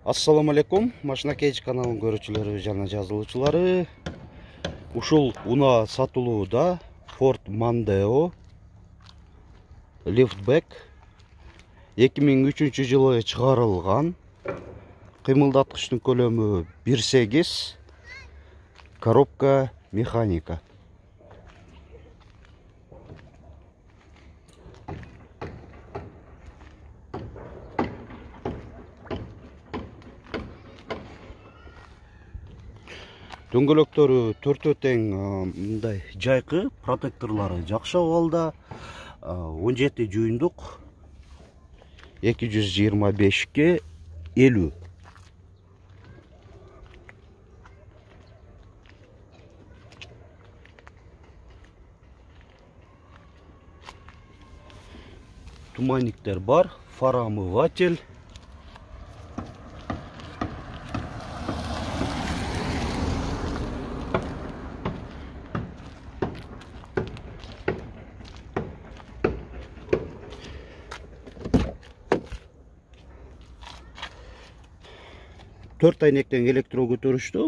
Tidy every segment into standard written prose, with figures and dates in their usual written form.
Ассаламу алейкум, Машина Кейдж каналын көрүүчүлөрү жана жазылуучулары. Ушул унаа сатылууда Ford Mondeo Liftback 2003 жылы чыгарылган. Кыймылдаткычтын көлөмү 1.8, коробка механика. Дөңгөлөктөрү төртөө тең мындай жайкы, протекторлору жакшы абалда. 17 жуюндук 225 50. Туманниктер бар, фарамыватель. Төрт айнектен электро көтөрүштү,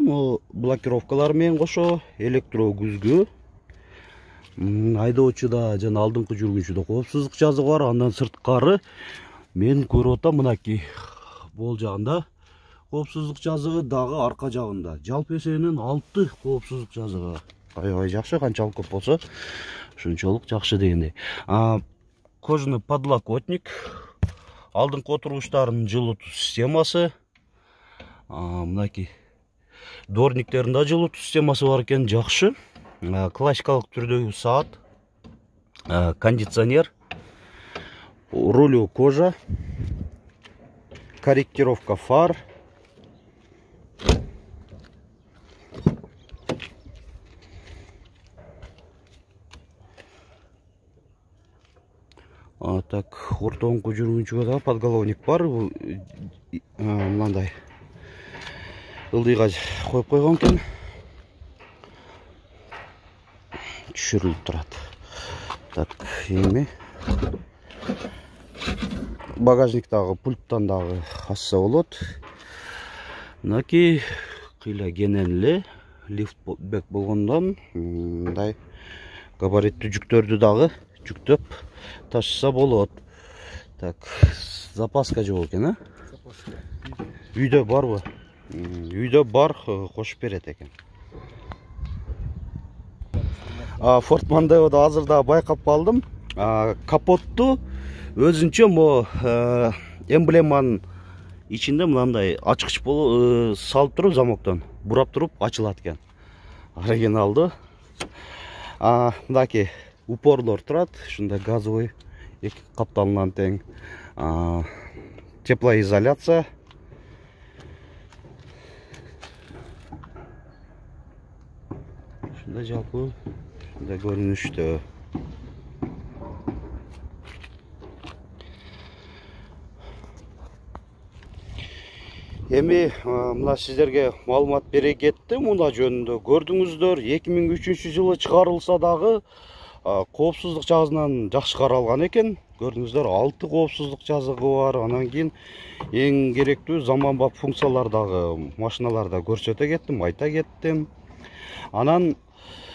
блокировкалар менен кошо, электро күзгү. Айдоочуда жана алдыңкы жүргүнчүдө коопсуздук жазыгы бар. Андан сырткары мен көрүп атам мынакей бол жагында коопсуздук жазыгы, дагы арка жагында. Жалпы эсебинен 6 коопсуздук жазыгы. Аябай жакшы, канчалык көп болсо ушунчолук жакшы дегендей. Кожаный подлокотник, алдыңкы отургучтардын жылытуу системасы. Мынакей дворниктеринде жылытуу системасы бар экен, жакшы. Классикалык түрдөгү саат, кондиционер, рулю кожа, корректировка фар. Так, ортоңку жүргүнчүгө да подголовник бар. Мындай ылдыйга коюп койгон экен. Түшүрүлүп турат. Так, эми багажниктагы пульттан дагы ачса болот. Мынакей кыйла кененли лифтбек болгондон мындай габариттүү жүктөрдү дагы жүктөп ташыса болот. Так, запаска жок экен, Запаска. Үйдө барбы? Үйдө бар, кошуп берет экен. Ford Mondeo'da азырда байкап калдым. Капотту өзүнчө эмблеманын ичинде мындай ачкыч болуп салып туруп, замоктон бурап туруп ачылат экен. Оригиналдуу. Мынакей упорлор турат, ушундай газовый эки капталынан тең. Теплоизоляция. Ушундай жалпы ушундай көрүнүштө. Эми мына сиздерге маалымат бере кеттим унаа жөнүндө. Көрдүңүздөр, 2003 жылы чыгарылса дагы коопсуздук жагынан жакшы каралган экен. Көрдүңүздөр, 6 коопсуздук жазыгы бар. Анан кийин эң керектүү заманбап функциялардагы машиналарда көрсөтө кеттим, айта кеттим. Анан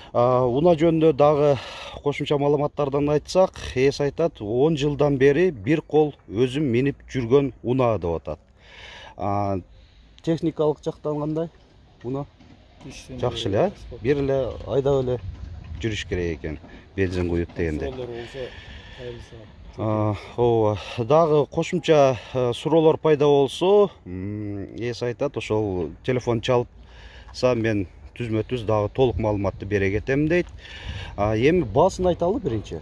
унаа жөнүндө дагы кошумча маалыматтардан айтсак, эс айтат, 10 жылдан бери бир кол өзүм минип жүргөн унаа деп атат. Техникалык жактан кандай? Унаа жакшы эле, бир эле айдап эле жүрүш керек экен, бензин куюп дегенде. Ооба, дагы кошумча суроолор пайда болсо, эс айтат, ошол телефон чалса мен түзмө-түз дагы толук маалыматты бере кетем дейт. Эми баасын айталы биринчи.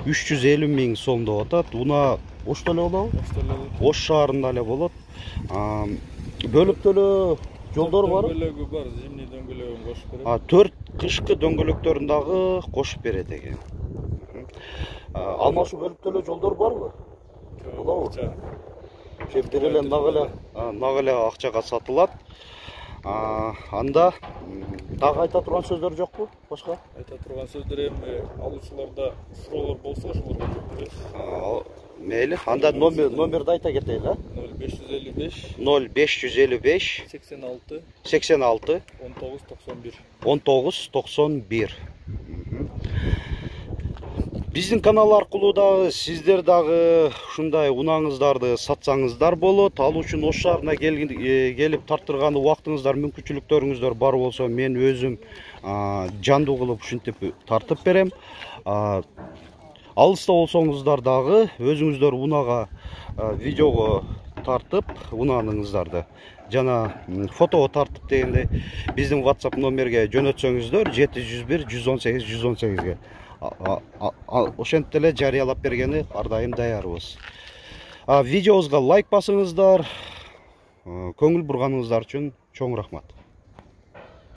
350 миң сом деп атат. Унаа Ошто эле болобу? Ош шаарында эле болот. Бөлүктөлө жолдор бар. Дөңгөлөгү бар, зимний дөңгөлөгүн кошуп берет. 4 кышкы дөңгөлөктөрүн дагы кошуп берет экен. Алмашуу бөлүктөлө жолдор барбы? Болобу? Бир эле нага эле акчага сатылат. Анда дагы айта турган сөздөр жокпу? Башка? Айта турган сөздөр эми алуучуларда суроолор болсо ошолорго жооп беребиз. Мейли. Анда номерді айта кетейік, а? 0555 0555 86 86 1991. 1991. Биздин канал аркылуу дагы сиздер дагы ушундай унаңыздарды сатсаңыздар болот. Ал үчүн Ош шаарына келип тартырган убактыңыздар, мүмкүнчүлүктөрүңүздөр бар болсо, мен өзүм жандуу кылып ушинтип тартып берем. Алыста болсоңуздар дагы өзүңүздөр унага видеого тартып унаныңыздарды жана фотого тартып дегенде биздин WhatsApp номерге жөнөтсөңүздөр 701 118 118ге. Ошентип эле жарыялап бергени ар дайым даярбыз. Видеобузга лайк басыңыздар. Көңүл бурганыңыздар үчүн чоң рахмат.